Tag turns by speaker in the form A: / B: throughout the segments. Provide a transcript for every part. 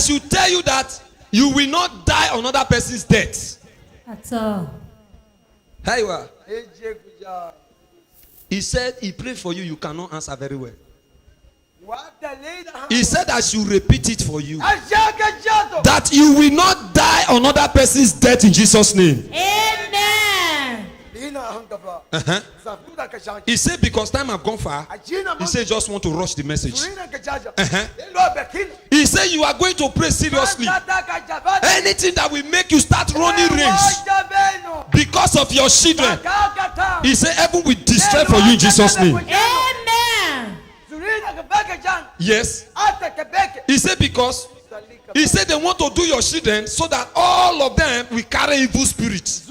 A: should tell you that you will not die on another person's death.
B: That's all.
A: Here you are. He said he prayed for you. You cannot answer very well. He said I should repeat it for you. That you will not die on another person's death in Jesus' name.
B: Amen.
A: He said because time have gone far. He said just want to rush the message. He said you are going to pray seriously. Anything that will make you start running race because of your children. He said heaven will destroy for you in Jesus' name.
B: Amen.
A: Yes. He said because he said they want to do your children so that all of them will carry evil spirits.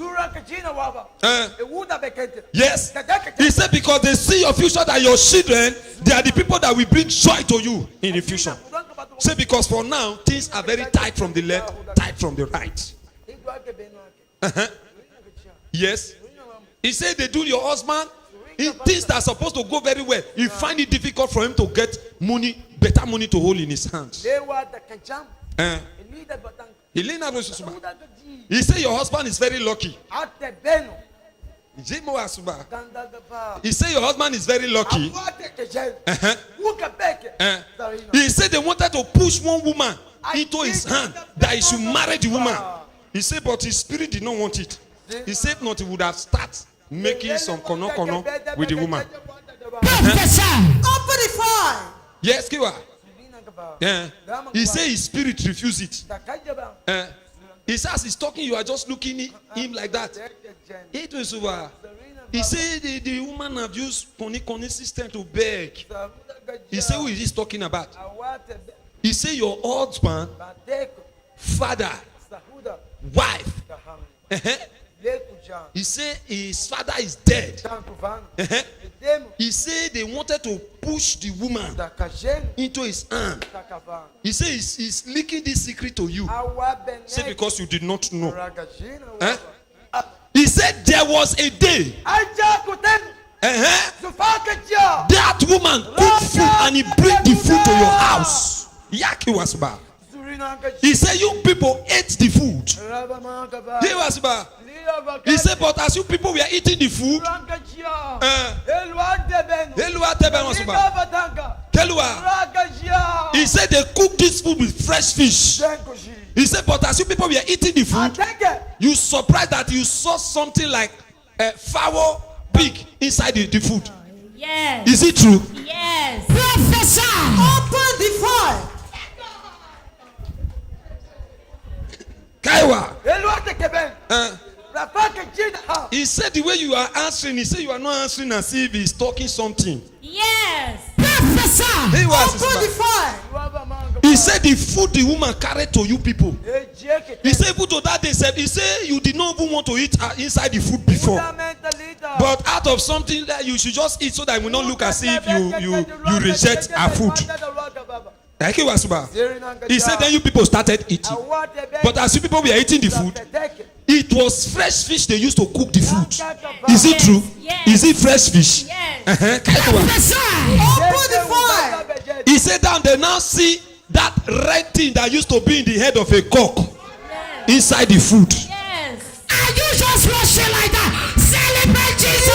A: Yes. He said because they see your future that your children, they are the people that will bring joy to you in the future. Say because for now things are very tight from the left, tight from the right. Yes. He said they do your husband. Things that are supposed to go very well, you find it difficult for him to get money, better money to hold in his hands. He said your husband is very lucky. He said your husband is very lucky. He said they wanted to push one woman into his hand that he should marry the woman. He said but his spirit did not want it. He said not, he would have started making some kono with the woman.
C: Open the fire.
A: Yes, Kiwa. Yeah. He said his spirit refused it. He says he's talking, you are just looking at him like that. It was he said the woman have used koni system to beg. He said who is he talking about? He said your husband, father, wife. He said his father is dead. He said they wanted to push the woman into his hand. He said he's leaking this secret to you. Say because you did not know. He said there was a day that woman cooked food and he bring the food to your house. Yaki was bad. He said you people ate the food. He was bad. He said, but as you people were eating the food, he said they cooked this food with fresh fish. He said, but as you people were eating the food, you surprised that you saw something like a foul pig inside the food.
B: Yes.
A: Is it true?
B: Yes.
C: Professor, open the fire.
A: Kaiwa. He said the way you are answering, he said you are not answering as if he's talking something.
B: Yes.
C: Professor,
A: He was
C: open the fire.
A: He said the food the woman carried to you people. He said even to that they said, he said you did not even want to eat inside the food before. But out of something that you should just eat so that it will not look as if you reject our food. He said then you people started eating. But as you people were eating the food, it was fresh fish they used to cook the food. Is it true?
B: Yes.
A: Is it fresh fish?
B: Yes.
C: Professor, open the fire.
A: He said down they now see that red thing that used to be in the head of a cock inside the food.
B: Yes.
C: Are you just rushing like that? Celebrate Jesus.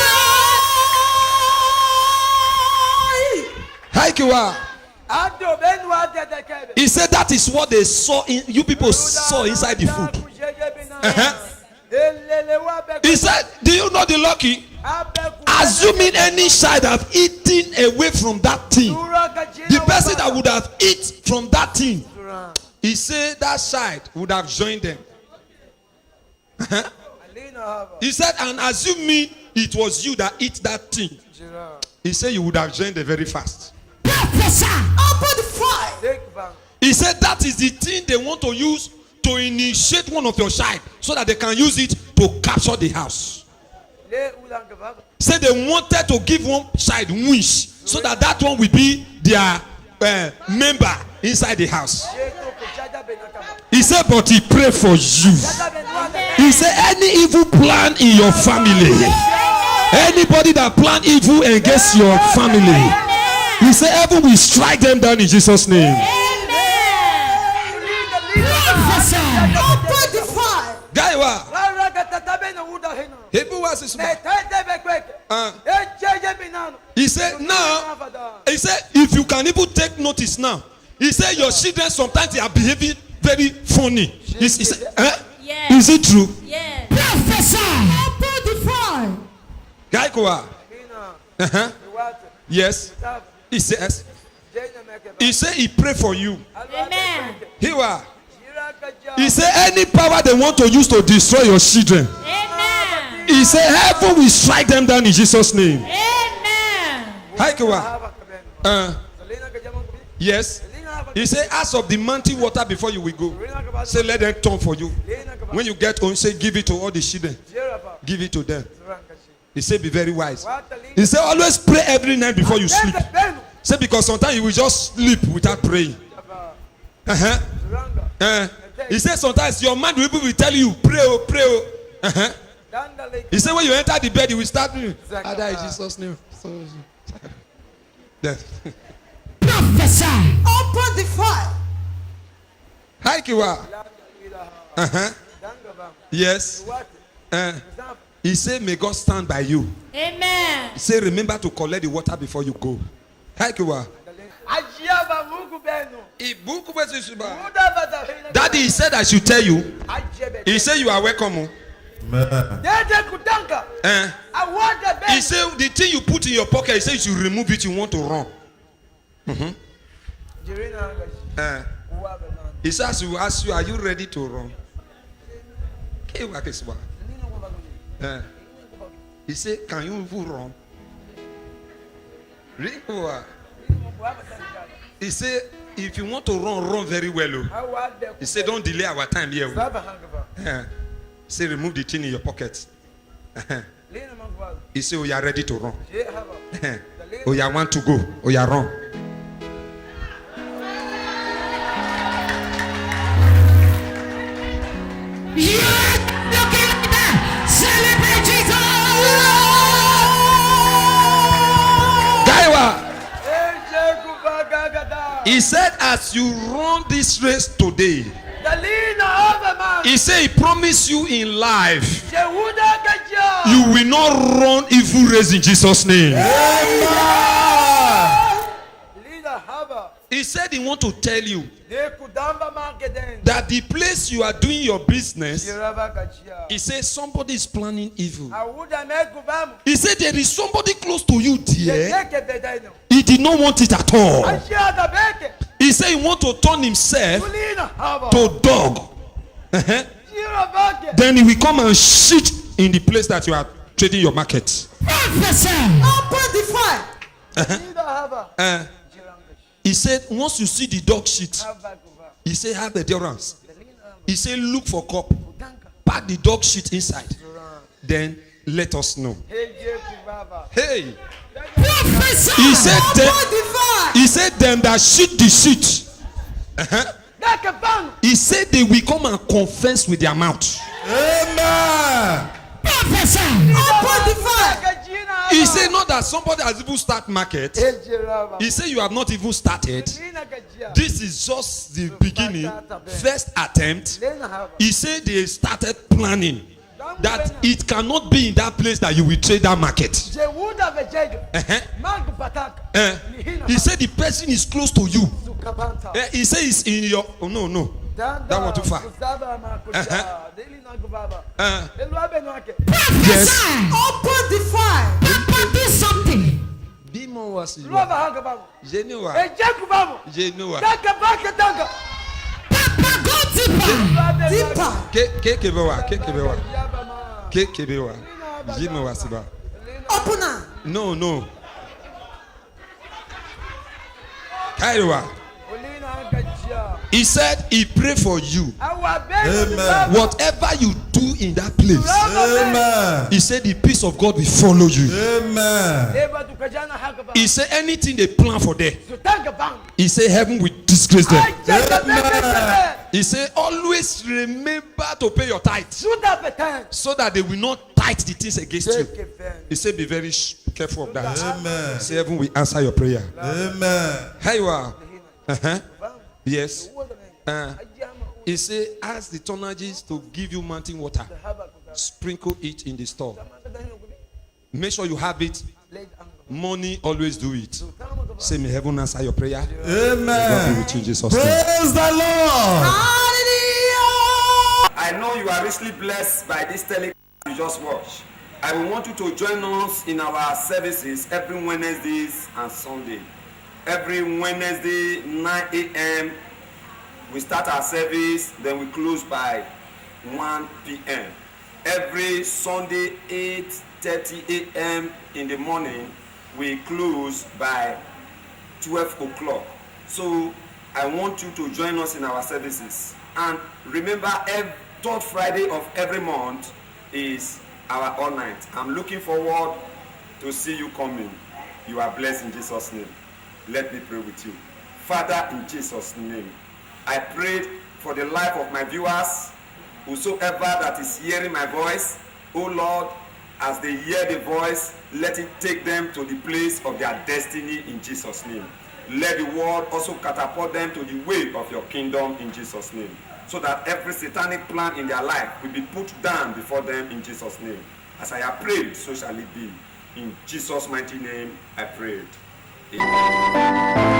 A: Hi, Kiwa. He said that is what they saw you people saw inside the food. He said, do you know the lucky? Assuming any child have eaten away from that thing, the person that would have eaten from that thing, he said that child would have joined them. He said, and assuming it was you that eat that thing, he said you would have joined them very fast.
C: Professor, open the fire.
A: He said that is the thing they want to use to initiate one of your child so that they can use it to capture the house. Say they wanted to give one child wish so that that one will be their member inside the house. He said, but he prayed for you. He said, any evil plan in your family, anybody that plan evil against your family, he said, heaven will strike them down in Jesus' name. Kaiwa. Hebrew was his man. He said, now, he said, if you can even take notice now, he said, your children sometimes they are behaving very funny. He said,
B: Yes.
A: Is it true?
B: Yes.
C: Prophesy. Open the fire.
A: Gaikwa. Yes. He says, he said he pray for you.
B: Amen.
A: He said any power they want to use to destroy your children.
B: Amen.
A: He said heaven will strike them down in Jesus' name.
B: Amen.
A: Haikewa. Yes. He said ask of the mountain water before you will go. Say let them turn for you. When you get home, say give it to all the children. Give it to them. He said be very wise. He said always pray every night before you sleep. Say because sometimes you will just sleep without praying. He said sometimes your mind will tell you pray, oh, pray. Oh. He said when you enter the bed you will start doing. Father in Jesus' name.
C: Prophesy. Open the fire.
A: Hi Kiwa. Yes. He said may God stand by you.
B: Amen.
A: He said remember to collect the water before you go. Hi Kiwa. Daddy, he said I should tell you. He said you are welcome. He said the thing you put in your pocket, he said you should remove it, you want to run. He says he will ask you, are you ready to run? He said, can you even run? He said, if you want to run, run very well. He said, don't delay our time here. He said, remove the thing in your pocket. He said, oh, you are ready to run. Oh, you want to go. Oh, you are run. He said, as you run this race today, he said, he promised you in life, you will not run evil race in Jesus' name. He said he want to tell you that the place you are doing your business, he said somebody is planning evil. He said there is somebody close to you there. He did not want it at all. He said he want to turn himself to dog. Then he will come and shit in the place that you are trading your market. He said once you see the dog shit, he said have endurance. He said look for cup, pack the dog shit inside, then let us know. Hey. He said them that shit the shit. He said they will come and confess with their mouth.
C: Amen.
A: He said not that somebody has even started market. He said you have not even started. This is just the beginning, first attempt. He said they started planning that it cannot be in that place that you will trade that market. He said the person is close to you. He said it's in your... Oh, no. That one too far. Yes.
C: Open the fire. Papa, do something.
A: Bimo was Genoa.
C: Papa, go deeper.
A: Kekebewa. Jimo wasiba.
C: Open up.
A: No. Kaiwa. He said he pray for you.
C: Amen.
A: Whatever you do in that place,
C: Amen.
A: he said the peace of God will follow you.
C: Amen.
A: He said anything they plan for them, he said heaven will disgrace them.
C: Amen.
A: He said always remember to pay your tithe, so that they will not tithe the things against you. He said be very careful of that.
C: Amen.
A: He said heaven will answer your prayer.
C: Amen.
A: Here you are. Yes. He said, ask the tonnages to give you mountain water. Sprinkle it in the store. Make sure you have it. Money, always do it. Say, may heaven answer your prayer. God be
C: Amen.
A: with you in Jesus' name.
C: Praise the Lord.
D: I know you are richly blessed by this telecast you just watched. I will want you to join us in our services every Wednesdays and Sunday. Every Wednesday, 9 a.m., we start our service, then we close by 1 p.m. Every Sunday, 8:30 a.m. in the morning, we close by 12 o'clock. So I want you to join us in our services. And remember, every third Friday of every month is our all night. I'm looking forward to see you coming. You are blessed in Jesus' name. Let me pray with you. Father, in Jesus' name, I pray for the life of my viewers, whosoever that is hearing my voice. Oh Lord, as they hear the voice, let it take them to the place of their destiny in Jesus' name. Let the word also catapult them to the way of your kingdom in Jesus' name, so that every satanic plan in their life will be put down before them in Jesus' name. As I have prayed, so shall it be. In Jesus' mighty name, I prayed. Amen.